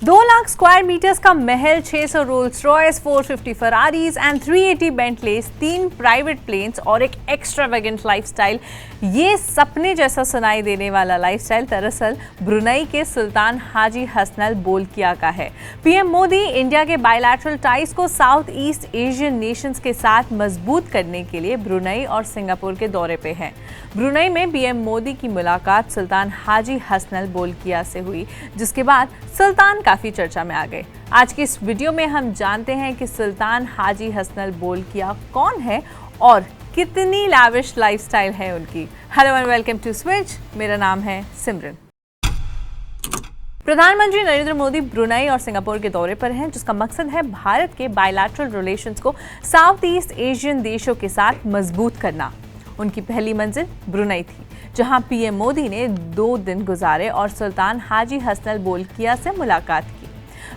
2 lakh square metres का महल, 600 Rolls Royce, 450 Ferraris and 380 Bentleys, 3 private planes और एक एक्स्ट्रावेगेंट लाइफस्टाइल। ये सपने जैसा सुनाई देने वाला लाइफस्टाइल दरअसल ब्रुनई के सुल्तान हाजी हसनल बोल्किया का है। पीएम मोदी इंडिया के बायलैटरल टाइज को साउथ ईस्ट एशियन नेशंस के साथ मजबूत करने के लिए ब्रुनई और सिंगापुर के दौरे पे हैं। ब्रुनई में पीएम मोदी की मुलाकात सुल्तान हाजी हसनल बोल्किया से हुई, जिसके बाद सुल्तान काफी चर्चा में आ गए। आज की इस वीडियो में हम जानते हैं कि सुल्तान हाजी हसनल बोल्किया कौन है और कितनी लैविश लाइफस्टाइल है उनकी। Hello and welcome to Switch. मेरा नाम है सिमरन। प्रधानमंत्री नरेंद्र मोदी ब्रुनई और सिंगापुर के दौरे पर हैं, जिसका मकसद है भारत के बायलैटरल रिलेशंस को साउथ ईस्ट एशियन देशों के साथ मजबूत करना। उनकी पहली मंजिल ब्रुनई थी, जहां पीएम मोदी ने 2 दिन गुजारे और सुल्तान हाजी हसनल बोल्किया से मुलाकात की।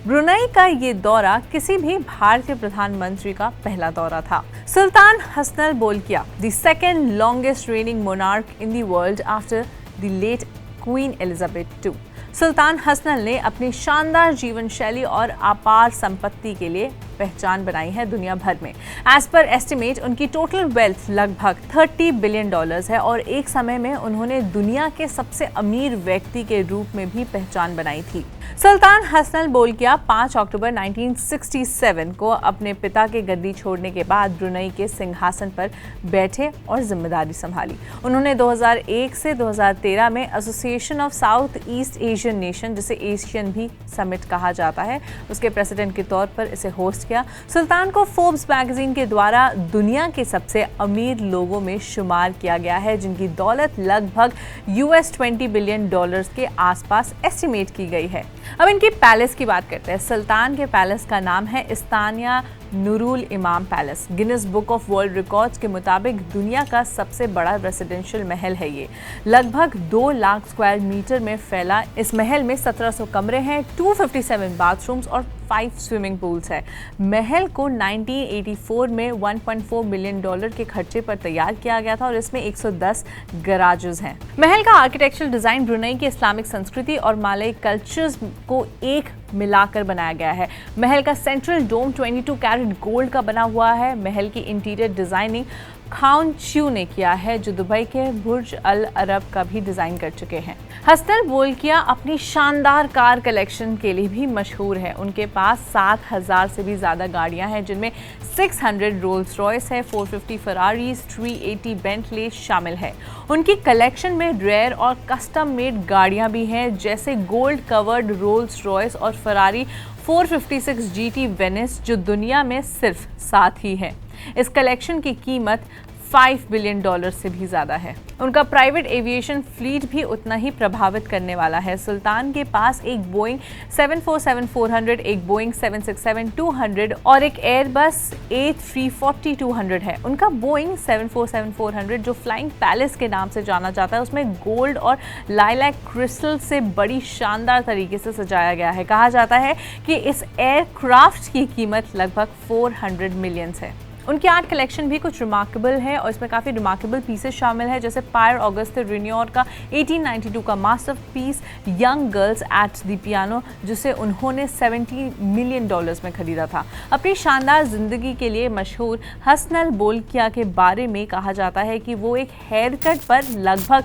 ब्रुनई का ये दौरा किसी भी भारतीय प्रधानमंत्री का पहला दौरा था। सुल्तान Hasanal Bolkiah, the second longest reigning monarch in the world after the late queen Elizabeth II। सुल्तान हसनल ने अपनी शानदार जीवन शैली और अपार संपत्ति के लिए पहचान बनाई है दुनिया भर में। एज पर एस्टिमेट उनकी टोटल वेल्थ लगभग $30 बिलियन है और एक समय में उन्होंने दुनिया के सबसे अमीर व्यक्ति के रूप में भी पहचान बनाई थी। सुल्तान हसनल बोल्किया 5 अक्टूबर 1967 को अपने पिता के गद्दी छोड़ने के बाद ब्रुनई के सिंहासन पर बैठे और जिम्मेदारी संभाली। उन्होंने 2001 से 2013 में association of south East Asian nation, जिसे एशियन भी समिट कहा जाता है, उसके प्रेसिडेंट के तौर पर इसे होस्ट किया। सुल्तान को फोर्ब्स मैगजीन के द्वारा दुनिया के सबसे अमीर लोगों में शुमार किया गया है, जिनकी दौलत लगभग $20 बिलियन के आसपास एस्टिमेट की गई है। अब इनकी पैलेस की बात करते हैं। सुल्तान के पैलेस का नाम है इस्तानिया नूरुल इमाम palace. Guinness book of world records के मुताबिक दुनिया का सबसे बड़ा रेसिडेंशियल महल है ये। लगभग 2 लाख स्क्वायर मीटर में फैला इस महल में 1700 कमरे हैं, 257 बाथरूम्स और 5 स्विमिंग पूल्स है। महल को 1984 में $1.4 बिलियन के खर्चे पर तैयार किया गया था और इसमें 110 गराजेस हैं। महल का आर्किटेक्चरल डिजाइन ब्रुनई की इस्लामिक संस्कृति और मालई कल्चर्स को एक मिलाकर बनाया गया है। महल का सेंट्रल डोम 22 कैरेट गोल्ड का बना हुआ है। महल की इंटीरियर डिजाइनिंग खान च्यू ने किया है, जो दुबई के बुर्ज अल अरब का भी डिजाइन कर चुके हैं। हसनल बोल्किया अपनी शानदार कार कलेक्शन के लिए भी मशहूर है। उनके पास 7,000 से भी ज्यादा गाड़ियां हैं, जिनमें 600 रोल्स रॉयस है, 450 फरारीज, 380 बेंटले शामिल है। उनकी कलेक्शन में रेयर और कस्टम मेड गाड़ियां भी हैं, जैसे गोल्ड कवर्ड रोल्स रॉयस और फरारी 456 GT वेनिस, जो दुनिया में सिर्फ 7 ही है। इस कलेक्शन की कीमत $5 बिलियन से भी ज़्यादा है। उनका प्राइवेट एविएशन फ्लीट भी उतना ही प्रभावित करने वाला है। सुल्तान के पास एक बोइंग 747-400, एक बोइंग 767-200 और एक एयरबस A340-200 है। उनका बोइंग 747-400, जो फ्लाइंग पैलेस के नाम से जाना जाता है, उसमें गोल्ड और लाइलैक क्रिस्टल से बड़ी शानदार तरीके से सजाया गया है। कहा जाता है कि इस एयरक्राफ्ट की कीमत लगभग $400 मिलियन है। उनकी आर्ट कलेक्शन भी कुछ रिमार्केबल है और इसमें काफ़ी रिमार्केबल पीसेस शामिल है, जैसे पायर ऑगस्टे रिन्योर का 1892 का masterpiece young girls at the piano, जिसे उन्होंने $70 मिलियन में खरीदा था। अपनी शानदार जिंदगी के लिए मशहूर हसनल बोल्किया के बारे में कहा जाता है कि वो एक हेयर कट पर लगभग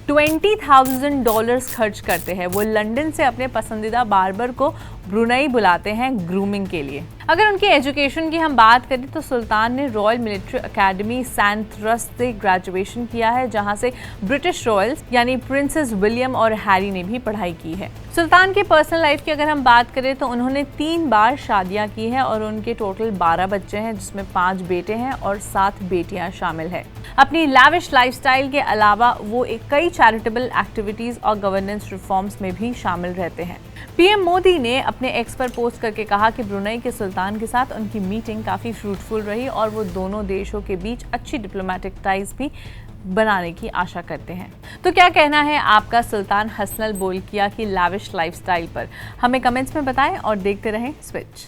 $20,000 खर्च करते हैं। वो लंदन से अपने पसंदीदा बार्बर को ब्रुनई बुलाते हैं ग्रूमिंग के लिए। अगर उनकी एजुकेशन की हम बात करें तो सुल्तान ने रॉयल मिलिट्री अकेडमी सैंथरस से ग्रेजुएशन किया है, जहां से ब्रिटिश रॉयल्स यानी प्रिंसेस विलियम और हैरी ने भी पढ़ाई की है। सुल्तान के पर्सनल लाइफ की अगर हम बात करें तो उन्होंने 3 बार शादियां की हैं और उनके टोटल 12 बच्चे हैं, जिसमें 5 बेटे हैं और 7 बेटियां शामिल है। अपनी लैविश लाइफस्टाइल के अलावा वो कई चैरिटेबल एक्टिविटीज और गवर्नेंस रिफॉर्म्स में भी शामिल रहते हैं। पीएम मोदी ने अपने एक्स पर पोस्ट करके कहा कि ब्रुनई के सुल्तान के साथ उनकी मीटिंग काफ़ी फ्रूटफुल रही और वो दोनों देशों के बीच अच्छी डिप्लोमेटिक टाइज भी बनाने की आशा करते हैं। तो क्या कहना है आपका सुल्तान हसनल बोल्किया की लैविश लाइफस्टाइल पर? हमें कमेंट्स में बताएं और देखते रहें स्विच।